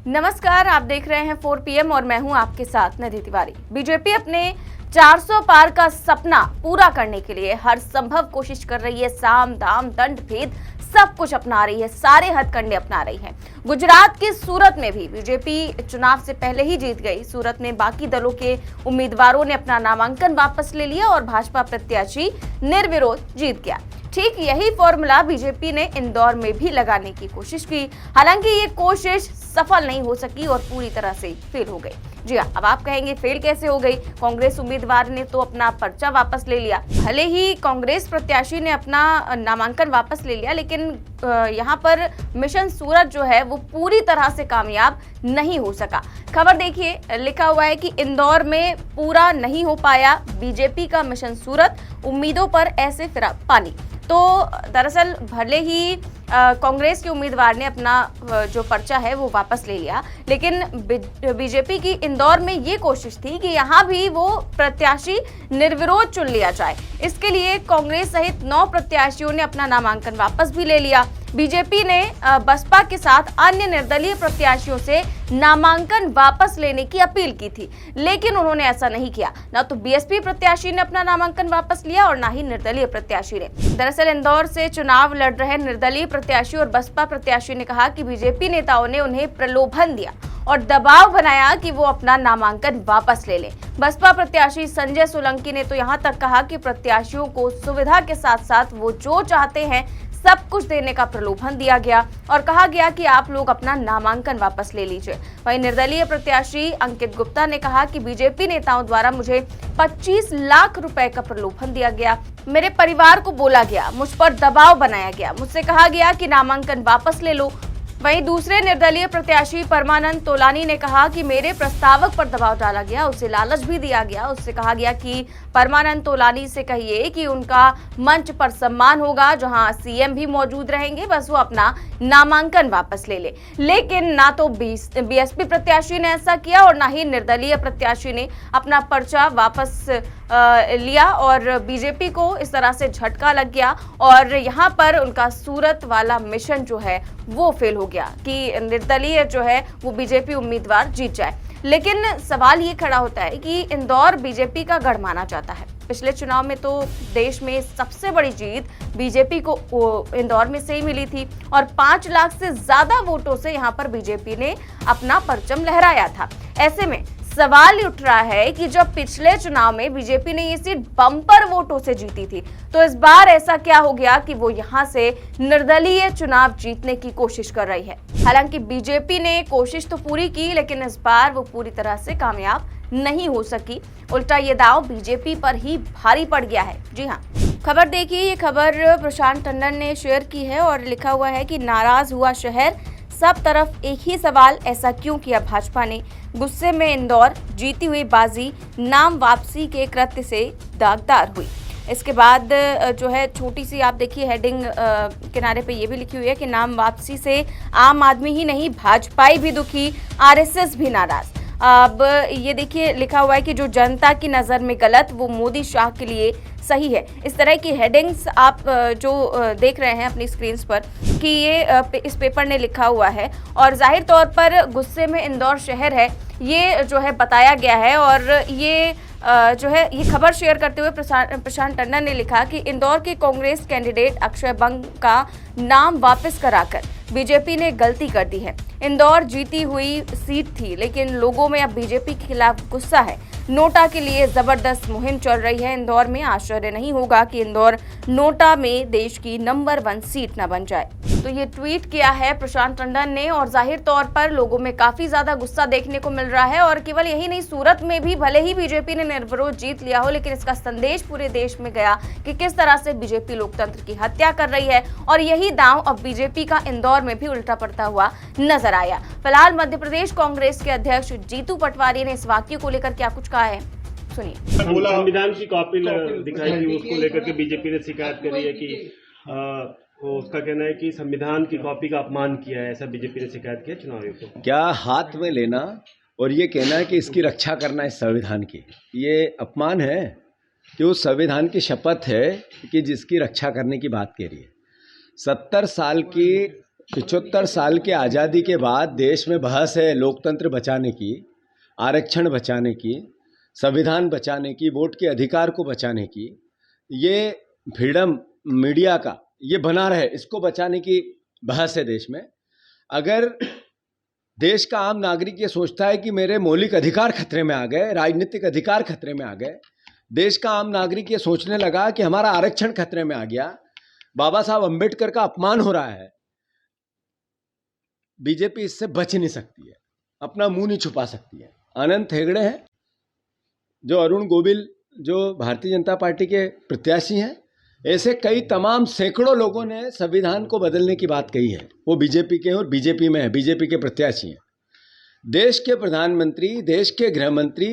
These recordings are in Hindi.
नमस्कार, आप देख रहे हैं 4 PM और मैं हूं आपके साथ निधि तिवारी। बीजेपी अपने 400 पार का सपना पूरा करने के लिए हर संभव कोशिश कर रही है। साम दाम दंड भेद सब कुछ अपना रही है, सारे हथकंडे अपना रही है। गुजरात के सूरत में भी बीजेपी चुनाव से पहले ही जीत गई। सूरत में बाकी दलों के उम्मीदवारों ने अपना नामांकन वापस ले लिया और भाजपा प्रत्याशी निर्विरोध जीत गया। ठीक यही फॉर्मूला बीजेपी ने इंदौर में भी लगाने की कोशिश की। हालांकि ये कोशिश सफल नहीं हो सकी और पूरी तरह से फेल हो गई। जी हाँ, अब आप कहेंगे फेल कैसे हो गई? कांग्रेस उम्मीदवार ने तो अपना पर्चा वापस ले लिया। भले ही कांग्रेस प्रत्याशी ने अपना नामांकन वापस ले लिया, लेकिन यहाँ पर मिशन सूरत जो है वो पूरी तरह से कामयाब नहीं हो सका। खबर देखिए, लिखा हुआ है कि इंदौर में पूरा नहीं हो पाया बीजेपी का मिशन सूरत, उम्मीदों पर ऐसे फिरा पानी। तो दरअसल भले ही कांग्रेस के उम्मीदवार ने अपना जो पर्चा है वो वापस ले लिया, लेकिन बीजेपी की इंदौर में ये कोशिश थी कि यहाँ भी वो प्रत्याशी निर्विरोध चुन लिया जाए। इसके लिए कांग्रेस सहित 9 प्रत्याशियों ने अपना नामांकन वापस भी ले लिया। बीजेपी ने बसपा के साथ अन्य निर्दलीय प्रत्याशियों से नामांकन वापस लेने की अपील की थी, लेकिन उन्होंने ऐसा नहीं किया। न तो बीएसपी प्रत्याशी ने अपना नामांकन वापस लिया और न ही निर्दलीय प्रत्याशी ने। दरअसल इंदौर से चुनाव लड़ रहे निर्दलीय प्रत्याशी और बसपा प्रत्याशी ने कहा कि बीजेपी नेताओं ने उन्हें प्रलोभन दिया और दबाव बनाया कि वो अपना नामांकन वापस ले लें। बसपा प्रत्याशी संजय सोलंकी ने तो यहां तक कहा कि प्रत्याशियों को सुविधा के साथ साथ वो जो चाहते हैं सब कुछ देने का प्रलोभन दिया गया और कहा गया कि आप लोग अपना नामांकन वापस ले लीजिए। वहीं निर्दलीय प्रत्याशी अंकित गुप्ता ने कहा कि बीजेपी नेताओं द्वारा मुझे 25 लाख रुपए का प्रलोभन दिया गया, मेरे परिवार को बोला गया, मुझ पर दबाव बनाया गया, मुझसे कहा गया कि नामांकन वापस ले लो। वहीं दूसरे निर्दलीय प्रत्याशी परमानंद तोलानी ने कहा कि मेरे प्रस्तावक पर दबाव डाला गया, उसे लालच भी दिया गया। उससे कहा गया कि परमानंद तोलानी से कहिए कि उनका मंच पर सम्मान होगा, जहां सीएम भी मौजूद रहेंगे, बस वो अपना नामांकन वापस ले ले। लेकिन ना तो बीएसपी प्रत्याशी ने ऐसा किया और ना ही निर्दलीय प्रत्याशी ने अपना पर्चा वापस लिया और बीजेपी को इस तरह से झटका लग गया और यहाँ पर उनका सूरत वाला मिशन जो है वो फेल हो गया कि निर्दलीय जो है वो बीजेपी उम्मीदवार जीत जाए। लेकिन सवाल ये खड़ा होता है कि इंदौर बीजेपी का गढ़ माना जाता है। पिछले चुनाव में तो देश में सबसे बड़ी जीत बीजेपी को इंदौर में से ही मिली थी और 5 लाख से ज्यादा वोटों से यहाँ पर बीजेपी ने अपना परचम लहराया था। ऐसे में सवाल उठ रहा है कि जब पिछले चुनाव में बीजेपी ने ये सीट बम्पर वोटों से जीती थी, तो इस बार ऐसा क्या हो गया कि वो यहां से निर्दलीय चुनाव जीतने की कोशिश कर रही है। हालांकि बीजेपी ने कोशिश तो पूरी की, लेकिन इस बार वो पूरी तरह से कामयाब नहीं हो सकी। उल्टा ये दांव बीजेपी पर ही भारी पड़ गया है। जी हाँ, खबर देखिए, ये खबर प्रशांत टंडन ने शेयर की है और लिखा हुआ है कि नाराज हुआ शहर, सब तरफ एक ही सवाल, ऐसा क्यों किया भाजपा ने? गुस्से में इंदौर, जीती हुई बाजी नाम वापसी के कृत्य से दागदार हुई। इसके बाद जो है छोटी सी आप देखिए हेडिंग किनारे पे ये भी लिखी हुई है कि नाम वापसी से आम आदमी ही नहीं भाजपाई भी दुखी, आरएसएस भी नाराज। अब ये देखिए लिखा हुआ है कि जो जनता की नज़र में गलत वो मोदी शाह के लिए सही है। इस तरह की हेडिंग्स आप जो देख रहे हैं अपनी स्क्रीन्स पर कि ये इस पेपर ने लिखा हुआ है और जाहिर तौर पर गुस्से में इंदौर शहर है ये जो है बताया गया है। और ये जो है ये खबर शेयर करते हुए प्रशांत टंडन ने लिखा कि इंदौर के कांग्रेस कैंडिडेट अक्षय बंग का नाम वापस कराकर बीजेपी ने गलती कर दी है। इंदौर जीती हुई सीट थी, लेकिन लोगों में अब बीजेपी के खिलाफ गुस्सा है। नोटा के लिए जबरदस्त मुहिम चल रही है इंदौर में। आश्चर्य नहीं होगा कि इंदौर नोटा में देश की नंबर 1 सीट न बन जाए। तो ये ट्वीट किया है प्रशांत टंडन ने और जाहिर तौर पर लोगों में काफी ज्यादा गुस्सा देखने को मिल रहा है। और केवल यही नहीं, सूरत में भी भले ही बीजेपी ने निर्विरोध जीत लिया हो, लेकिन इसका संदेश पूरे देश में गया कि किस तरह से बीजेपी लोकतंत्र की हत्या कर रही है। और यही दांव अब बीजेपी का इंदौर में भी उल्टा पड़ता हुआ नजर आया। फिलहाल मध्य प्रदेश कांग्रेस के अध्यक्ष जीतू पटवारी ने इस वाक्य को लेकर क्या कुछ कहा है, सुनिए। संविधान की कॉपी दिखाई थी, उसको लेकर के बीजेपी ने शिकायत करी है कि उसका कहना है कि संविधान की कॉपी का अपमान किया है, ऐसा बीजेपी ने शिकायत किया चुनाव आयोग को। क्या हाथ में लेना और ये कहना है कि इसकी रक्षा करना है संविधान की, ये अपमान है कि उस संविधान की शपथ है कि जिसकी रक्षा करने की बात कह रही है। 70 साल की 75 साल के आज़ादी के बाद देश में बहस है लोकतंत्र बचाने की, आरक्षण बचाने की, संविधान बचाने की, वोट के अधिकार को बचाने की, ये फ्रीडम मीडिया का ये बना रहे, इसको बचाने की बहस है देश में। अगर देश का आम नागरिक ये सोचता है कि मेरे मौलिक अधिकार खतरे में आ गए, राजनीतिक अधिकार खतरे में आ गए, देश का आम नागरिक ये सोचने लगा कि हमारा आरक्षण खतरे में आ गया, बाबा साहब अंबेडकर का अपमान हो रहा है, बीजेपी इससे बच नहीं सकती है, अपना मुंह नहीं छुपा सकती है। अनंत हेगड़े हैं, जो अरुण गोविल जो भारतीय जनता पार्टी के प्रत्याशी हैं, ऐसे कई तमाम सैकड़ों लोगों ने संविधान को बदलने की बात कही है। वो बीजेपी के हैं और बीजेपी में है, बीजेपी के प्रत्याशी हैं। देश के प्रधानमंत्री, देश के गृह मंत्री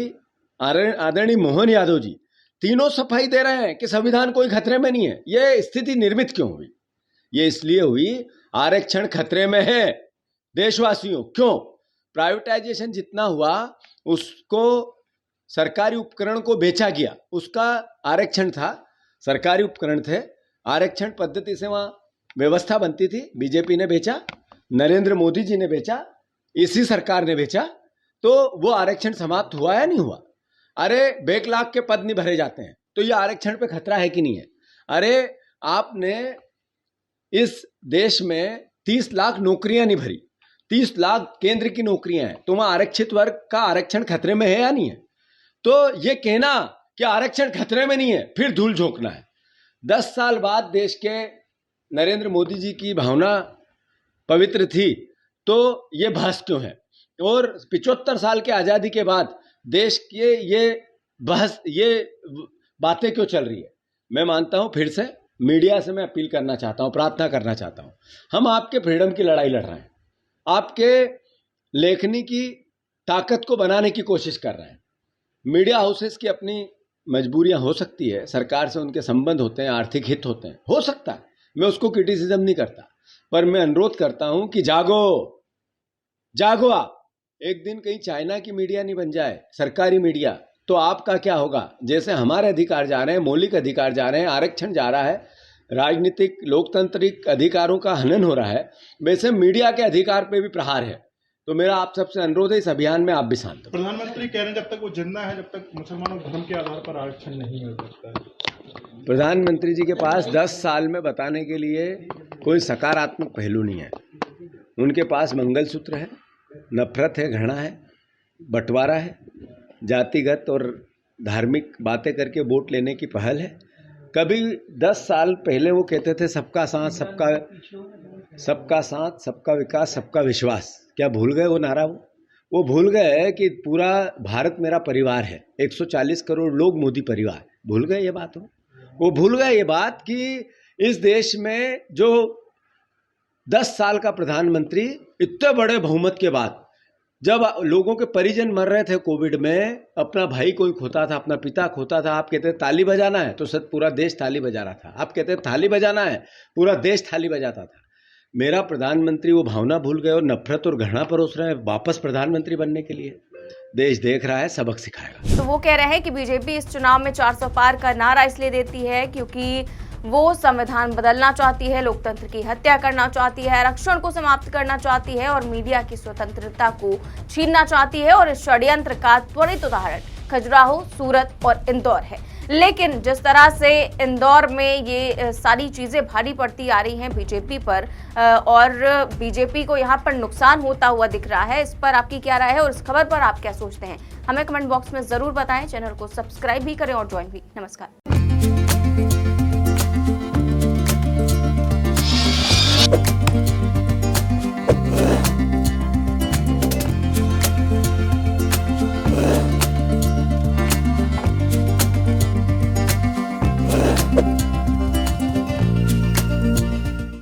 आदरणीय मोहन यादव जी तीनों सफाई दे रहे हैं कि संविधान कोई खतरे में नहीं है। ये स्थिति निर्मित क्यों हुई? ये इसलिए हुई, आरक्षण खतरे में है देशवासियों। क्यों? प्राइवेटाइजेशन जितना हुआ उसको सरकारी उपकरण को बेचा गया, उसका आरक्षण था, सरकारी उपकरण थे, आरक्षण पद्धति से वहाँ व्यवस्था बनती थी, बीजेपी ने बेचा, नरेंद्र मोदी जी ने बेचा, इसी सरकार ने बेचा, तो वो आरक्षण समाप्त हुआ या नहीं हुआ? अरे बैकलॉग के पद नहीं भरे जाते हैं तो ये आरक्षण पे खतरा है कि नहीं है? अरे आपने इस देश में 30 लाख नौकरियां नहीं भरी, 30 लाख केंद्र की नौकरियां हैं, तो वहाँ आरक्षित वर्ग का आरक्षण खतरे में है या नहीं है? तो ये कहना कि आरक्षण खतरे में नहीं है, फिर धूल झोंकना है। 10 साल बाद देश के नरेंद्र मोदी जी की भावना पवित्र थी, तो ये बहस क्यों है? और 75 साल के आज़ादी के बाद देश के ये बहस, ये बातें क्यों चल रही है? मैं मानता हूँ, फिर से मीडिया से मैं अपील करना चाहता हूँ, प्रार्थना करना चाहता हूँ, हम आपके फ्रीडम की लड़ाई लड़ रहे हैं, आपके लेखनी की ताकत को बनाने की कोशिश कर रहे हैं। मीडिया हाउसेस की अपनी मजबूरियां हो सकती है, सरकार से उनके संबंध होते हैं, आर्थिक हित होते हैं, हो सकता है, मैं उसको क्रिटिसिज्म नहीं करता, पर मैं अनुरोध करता हूं कि जागो, जागो आप। एक दिन कहीं चाइना की मीडिया नहीं बन जाए, सरकारी मीडिया, तो आपका क्या होगा? जैसे हमारे अधिकार जा रहे हैं, मौलिक अधिकार जा रहे हैं, आरक्षण जा रहा है, राजनीतिक लोकतांत्रिक अधिकारों का हनन हो रहा है, वैसे मीडिया के अधिकार पे भी प्रहार है। तो मेरा आप सबसे अनुरोध है, इस अभियान में आप भी शांत हो। प्रधानमंत्री कह रहे हैं जब तक वो जिंदा है, जब तक मुसलमानों धर्म के आधार पर आरक्षण नहीं मिल सकता। प्रधानमंत्री जी के पास 10 साल में बताने के लिए कोई सकारात्मक पहलू नहीं है। उनके पास मंगलसूत्र है, नफरत है, घृणा है, बंटवारा है, जातिगत और धार्मिक बातें करके वोट लेने की पहल है। कभी 10 साल पहले वो कहते थे सबका साथ, सबका विकास, सबका विश्वास। क्या भूल गए वो नारा? वो भूल गए कि पूरा भारत मेरा परिवार है, 140 करोड़ लोग मोदी परिवार। भूल गए ये बात? वो भूल गए ये बात कि इस देश में जो 10 साल का प्रधानमंत्री इतने बड़े बहुमत के बाद, जब लोगों के परिजन मर रहे थे कोविड में, अपना भाई कोई खोता था, अपना पिता खोता था, आप कहते ताली बजाना है, तो सब पूरा देश ताली बजा रहा था। आप कहते थाली बजाना है, पूरा देश थाली बजाता था। मेरा प्रधानमंत्री वो भावना भूल गए और नफरत और घृणा परोस रहे हैं वापस प्रधानमंत्री बनने के लिए। देश देख रहा है, सबक सिखाएगा। तो वो कह रहे हैं कि बीजेपी इस चुनाव में 400 पार का नारा इसलिए देती है क्योंकि वो संविधान बदलना चाहती है, लोकतंत्र की हत्या करना चाहती है, आरक्षण को समाप्त करना चाहती है और मीडिया की स्वतंत्रता को छीनना चाहती है। और इस षड्यंत्र का त्वरित उदाहरण खजुराहो, सूरत और इंदौर है। लेकिन जिस तरह से इंदौर में ये सारी चीजें भारी पड़ती आ रही हैं बीजेपी पर और बीजेपी को यहाँ पर नुकसान होता हुआ दिख रहा है, इस पर आपकी क्या राय है और इस खबर पर आप क्या सोचते हैं, हमें कमेंट बॉक्स में जरूर बताएं। चैनल को सब्सक्राइब भी करें और ज्वाइन भी। नमस्कार।